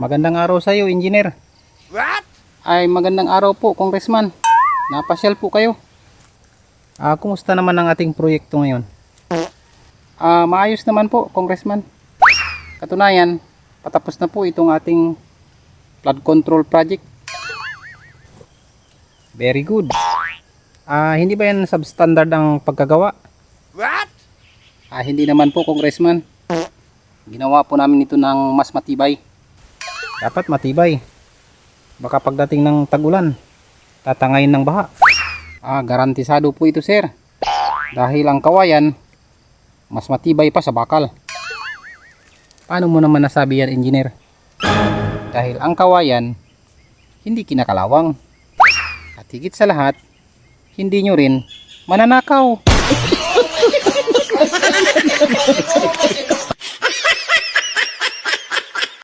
Magandang araw sa iyo, Engineer. What? Ay, magandang araw po, Congressman. Napasyal po kayo. Kumusta naman ang ating proyekto ngayon? Maayos naman po, Congressman. Katunayan, patapos na po itong ating flood control project. Very good. Hindi ba yan substandard ang pagkagawa? What? Hindi naman po, Congressman. Ginawa po namin ito ng mas matibay. Dapat matibay. Baka pagdating ng tag-ulan, tatangayin ng baha. Garantisado po ito, sir. Dahil ang kawayan, mas matibay pa sa bakal. Paano mo naman nasabi yan, Engineer? Dahil ang kawayan, hindi kinakalawang. At higit sa lahat, hindi nyo rin mananakaw.